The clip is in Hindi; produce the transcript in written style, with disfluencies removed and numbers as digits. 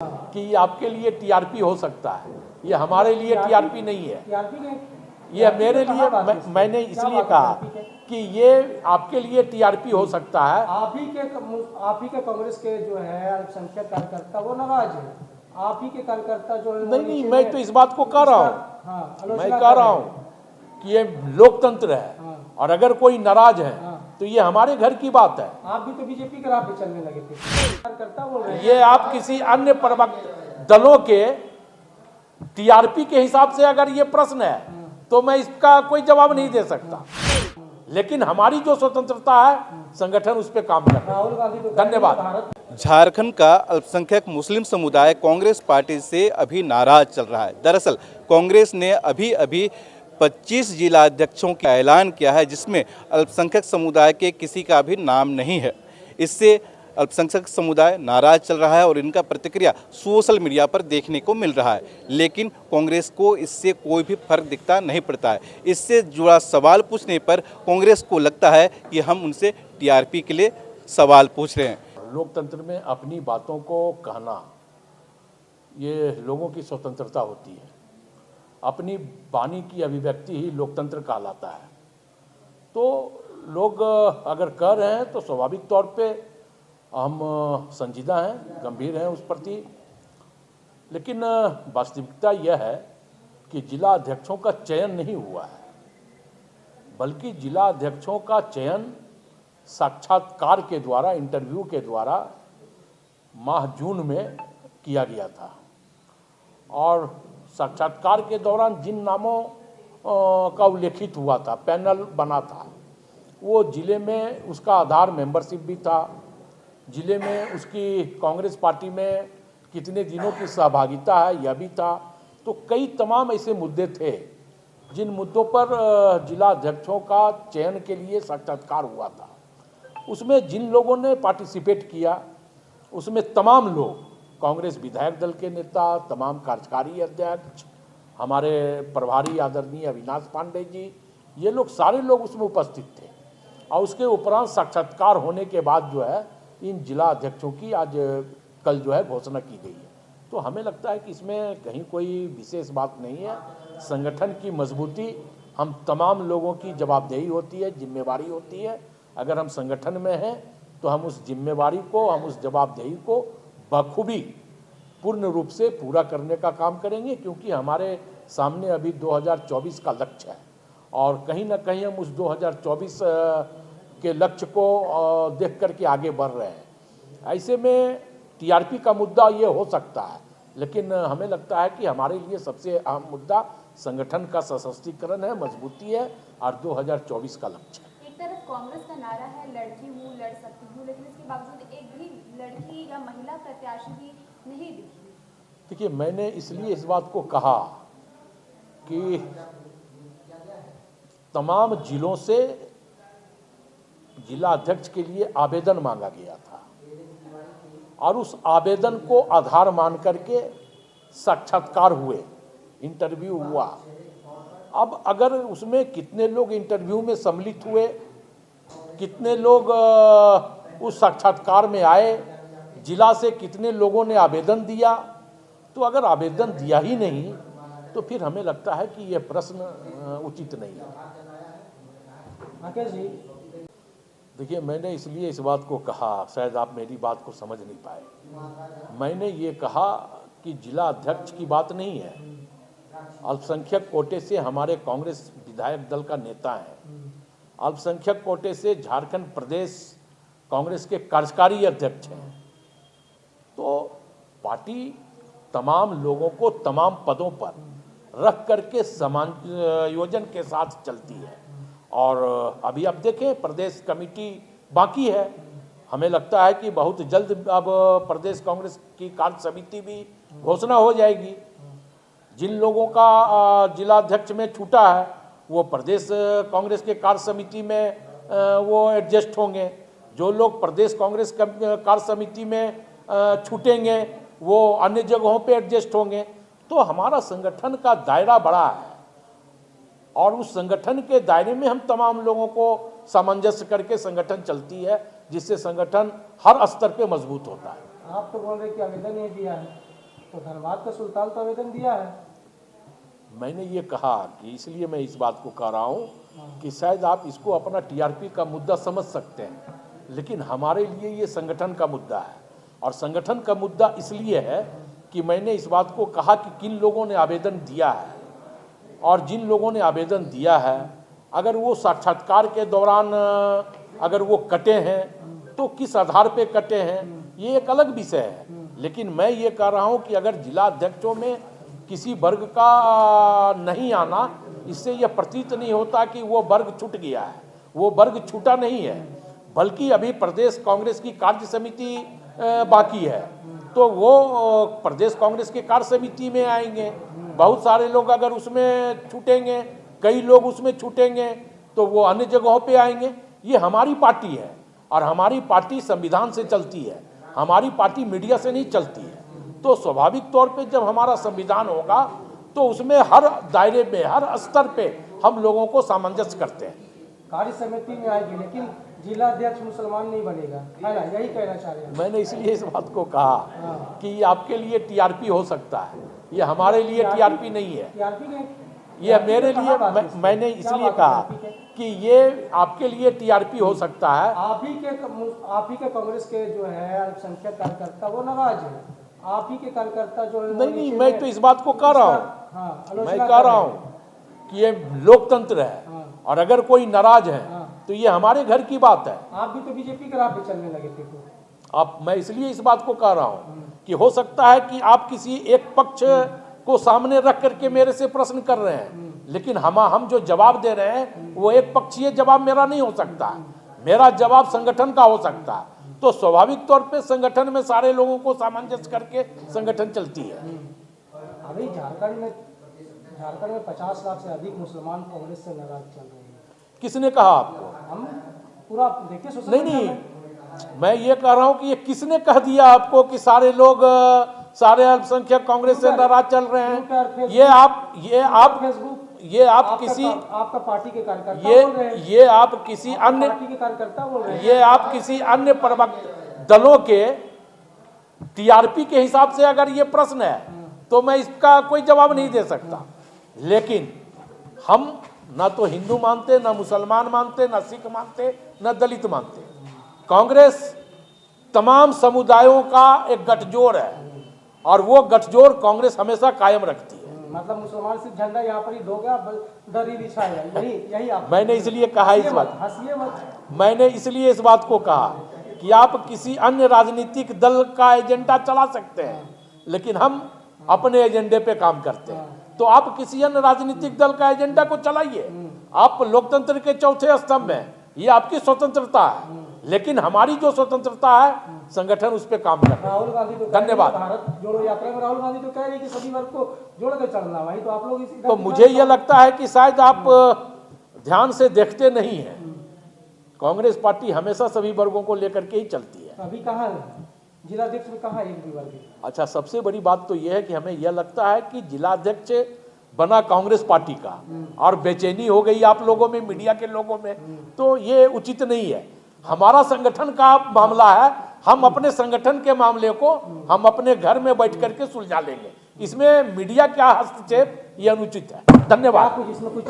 कि आपके लिए टीआरपी हो सकता है, ये हमारे लिए टीआरपी नहीं है। ये मेरे लिए मैंने इसलिए कहा कि ये आपके लिए टीआरपी हो सकता है। आप ही के कांग्रेस के जो है अल्पसंख्यक कार्यकर्ता वो नाराज है। आप ही के कार्यकर्ता जो है नहीं, मैं तो इस बात को कह रहा हूँ, हाँ, मैं कह रहा हूँ कि ये लोकतंत्र है, और अगर कोई नाराज है तो ये हमारे घर की बात है। आप भी तो बीजेपी के राह पे चलने लगे थे, कार्यकर्ता बोल रहे हैं। ये आप किसी अन्य प्रवक्ता दलों के टीआरपी के हिसाब से अगर ये प्रश्न है तो मैं इसका कोई जवाब नहीं दे सकता, लेकिन हमारी जो स्वतंत्रता है संगठन उस पर काम कर रहा है। राहुल गांधी तो धन्यवाद। झारखंड का अल्पसंख्यक मुस्लिम समुदाय कांग्रेस पार्टी से अभी नाराज चल रहा है। दरअसल कांग्रेस ने अभी 25 जिला अध्यक्षों का ऐलान किया है, जिसमें अल्पसंख्यक समुदाय के किसी का भी नाम नहीं है। इससे अल्पसंख्यक समुदाय नाराज चल रहा है और इनका प्रतिक्रिया सोशल मीडिया पर देखने को मिल रहा है, लेकिन कांग्रेस को इससे कोई भी फर्क दिखता नहीं पड़ता है। इससे जुड़ा सवाल पूछने पर कांग्रेस को लगता है कि हम उनसे टीआरपी के लिए सवाल पूछ रहे हैं। लोकतंत्र में अपनी बातों को कहना ये लोगों की स्वतंत्रता होती है। अपनी वाणी की अभिव्यक्ति ही लोकतंत्र कहलाता है। तो लोग अगर कह रहे हैं तो स्वाभाविक तौर पे हम संजीदा हैं, गंभीर हैं उस प्रति, लेकिन वास्तविकता यह है कि जिला अध्यक्षों का चयन नहीं हुआ है, बल्कि जिला अध्यक्षों का चयन साक्षात्कार के द्वारा, इंटरव्यू के द्वारा माह जून में किया गया था। और साक्षात्कार के दौरान जिन नामों का उल्लेखित हुआ था, पैनल बना था, वो जिले में उसका आधार मेंबरशिप भी था, जिले में उसकी कांग्रेस पार्टी में कितने दिनों की सहभागिता है यह भी था। तो कई तमाम ऐसे मुद्दे थे जिन मुद्दों पर जिला अध्यक्षों का चयन के लिए साक्षात्कार हुआ था। उसमें जिन लोगों ने पार्टिसिपेट किया उसमें तमाम लोग, कांग्रेस विधायक दल के नेता, तमाम कार्यकारी अध्यक्ष, हमारे प्रभारी आदरणीय अविनाश पांडे जी, ये लोग सारे लोग उसमें उपस्थित थे। और उसके उपरांत साक्षात्कार होने के बाद जो है इन जिला अध्यक्षों की आज कल जो है घोषणा की गई है। तो हमें लगता है कि इसमें कहीं कोई विशेष बात नहीं है। संगठन की मजबूती हम तमाम लोगों की जवाबदेही होती है, जिम्मेवारी होती है। अगर हम संगठन में हैं तो हम उस जिम्मेवारी को, हम उस जवाबदेही को बखूबी पूर्ण रूप से पूरा करने का काम करेंगे, क्योंकि हमारे सामने अभी 2024 का लक्ष्य है और कहीं ना कहीं हम उस 2024 के लक्ष्य को देख करके आगे बढ़ रहे हैं। ऐसे में टीआरपी का मुद्दा ये हो सकता है, लेकिन हमें लगता है कि हमारे लिए सबसे अहम मुद्दा संगठन का सशक्तिकरण है, मजबूती है और 2024 का लक्ष्य है। एक तरफ कांग्रेस का नारा है लड़की हूँ, लड़ सकती हूँ, लेकिन इसके बावजूद एक भी लड़की या महिला प्रत्याशी भी नहीं दिखी। देखिए, मैंने इसलिए इस बात को कहा कि तमाम जिलों से जिला अध्यक्ष के लिए आवेदन मांगा गया था और उस आवेदन को आधार मान करके साक्षात्कार हुए, इंटरव्यू हुआ। अब अगर उसमें कितने लोग इंटरव्यू में सम्मिलित हुए, कितने लोग उस साक्षात्कार में आए, जिला से कितने लोगों ने आवेदन दिया, तो अगर आवेदन दिया ही नहीं तो फिर हमें लगता है कि यह प्रश्न उचित नहीं है। राकेश जी, देखिए, मैंने इसलिए इस बात को कहा, शायद आप मेरी बात को समझ नहीं पाए। मैंने ये कहा कि जिला अध्यक्ष की बात नहीं है, अल्पसंख्यक कोटे से हमारे कांग्रेस विधायक दल का नेता है, अल्पसंख्यक कोटे से झारखंड प्रदेश कांग्रेस के कार्यकारी अध्यक्ष हैं। तो पार्टी तमाम लोगों को तमाम पदों पर रख करके समायोजन के साथ चलती है और अभी आप देखें प्रदेश कमेटी बाकी है। हमें लगता है कि बहुत जल्द अब प्रदेश कांग्रेस की कार्य समिति भी घोषणा हो जाएगी। जिन लोगों का जिला अध्यक्ष में छूटा है वो प्रदेश कांग्रेस के कार्य समिति में वो एडजस्ट होंगे, जो लोग प्रदेश कांग्रेस कार्य समिति में छूटेंगे वो अन्य जगहों पे एडजस्ट होंगे। तो हमारा संगठन का दायरा बड़ा है और उस संगठन के दायरे में हम तमाम लोगों को सामंजस्य करके संगठन चलती है, जिससे संगठन हर स्तर पे मजबूत होता है। आप तो बोल रहे कि आवेदन नहीं दिया है। तो धनबाद का सुल्तान तो आवेदन दिया है। मैंने ये कहा कि इसलिए मैं इस बात को कह रहा हूँ कि शायद आप इसको अपना टीआरपी का मुद्दा समझ सकते हैं, लेकिन हमारे लिए ये संगठन का मुद्दा है। और संगठन का मुद्दा इसलिए है कि मैंने इस बात को कहा कि किन लोगों ने आवेदन दिया है, और जिन लोगों ने आवेदन दिया है अगर वो साक्षात्कार के दौरान अगर वो कटे हैं तो किस आधार पे कटे हैं ये एक अलग विषय है। लेकिन मैं ये कह रहा हूँ कि अगर जिला अध्यक्षों में किसी वर्ग का नहीं आना, इससे यह प्रतीत नहीं होता कि वो वर्ग छूट गया है। वो वर्ग छूटा नहीं है, बल्कि अभी प्रदेश कांग्रेस की कार्य समिति बाकी है, तो वो प्रदेश कांग्रेस के कार्य समिति में आएंगे। बहुत सारे लोग अगर उसमें छूटेंगे, कई लोग उसमें छूटेंगे, तो वो अन्य जगहों पे आएंगे। ये हमारी पार्टी है और हमारी पार्टी संविधान से चलती है, हमारी पार्टी मीडिया से नहीं चलती है। तो स्वाभाविक तौर पे जब हमारा संविधान होगा तो उसमें हर दायरे में, हर स्तर पे हम लोगों को सामंजस्य करते हैं। कार्य समिति में आएगी, लेकिन जिला अध्यक्ष मुसलमान नहीं बनेगा, है ना? यही कहना चाह रहे हैं। मैंने इसलिए इस बात को कहा कि ये आपके लिए टीआरपी हो सकता है, ये हमारे लिए टीआरपी नहीं है। टीआरपी ने ये मेरे लिए मैंने इसलिए कहा कि ये आपके लिए टीआरपी हो सकता है। आप ही के कांग्रेस के जो है अल्पसंख्यक कार्यकर्ता वो नाराज है। आप ही के कार्यकर्ता जो है नहीं, मैं तो इस बात को कह रहा हूँ, मैं कह रहा हूँ कि ये लोकतंत्र है और अगर कोई नाराज है तो ये हमारे घर की बात है। आप भी तो बीजेपी के राह पे चलने लगे थे तो मैं इसलिए इस बात को कह रहा हूँ कि हो सकता है कि आप किसी एक पक्ष को सामने रख करके मेरे से प्रश्न कर रहे हैं, लेकिन हम जो जवाब दे रहे हैं वो एक पक्षीय जवाब मेरा नहीं हो सकता, मेरा जवाब संगठन का हो सकता है। तो स्वाभाविक तौर पे संगठन में सारे लोगों को सामंजस्य करके संगठन चलती है। अभी झारखंड में 50 लाख से अधिक मुसलमान कांग्रेस से नाराज चल रहे हैं। किसने कहा आपको? हम पूरा देखिए सोशल नहीं, मीडिया मैं ये कह रहा हूँ कि ये किसने कह दिया आपको कि सारे लोग, सारे अल्पसंख्यक कांग्रेस से नाराज चल रहे हैं? ये आप फेसबुक, ये आप किसी आपका पार्टी के कार्यकर्ता बोल रहे हैं, ये आप किसी अन्य पार्टी के कार्यकर्ता बोल रहे हैं, ये आप किसी अन्य प्रवक्ता दलों के टीआरपी के हिसाब से अगर ये प्रश्न है तो मैं इसका कोई जवाब नहीं दे सकता। लेकिन हम ना तो हिंदू मानते, ना मुसलमान मानते, ना सिख मानते, ना दलित मानते। कांग्रेस तमाम समुदायों का एक गठजोड़ है और वो गठजोड़ कांग्रेस हमेशा कायम रखती है। मतलब मुसलमान सिर्फ झंडा यहाँ पर ही दोगे, दरी बिछाएगा, यही आप। मैंने इसलिए कहा इस बात, हंसिए मत। मैंने इसलिए इस बात को कहा कि आप किसी अन्य राजनीतिक दल का एजेंडा चला सकते हैं, लेकिन हम अपने एजेंडे पे काम करते हैं। तो आप किसी अन्य राजनीतिक दल का एजेंडा को चलाइए, आप लोकतंत्र के चौथे स्तंभ हैं, ये आपकी स्वतंत्रता है। लेकिन हमारी जो स्वतंत्रता है, संगठन उस पर काम कर रहा है। राहुल गांधी तो धन्यवाद। भारत जोड़ो यात्रा में राहुल गांधी तो कह रहे हैं कि सभी वर्ग को जोड़ के चलना, वही तो आप लोग इस तो मुझे यह लगता है कि शायद आप ध्यान से देखते नहीं हैं। कांग्रेस पार्टी हमेशा सभी वर्गों को लेकर के ही चलती है। अभी कहाँ है जिलाध्यक्ष में, कहाँ एक भी वर्ग? अच्छा, सबसे बड़ी बात तो यह है कि हमें यह लगता है कि जिलाध्यक्ष बना कांग्रेस पार्टी का और बेचैनी हो गई आप लोगों में, मीडिया के लोगों में, तो ये उचित नहीं है। हमारा संगठन का मामला है, हम अपने संगठन के मामले को हम अपने घर में बैठ करके सुलझा लेंगे। इसमें मीडिया का हस्तक्षेप ये अनुचित है। धन्यवाद। इसमें कुछ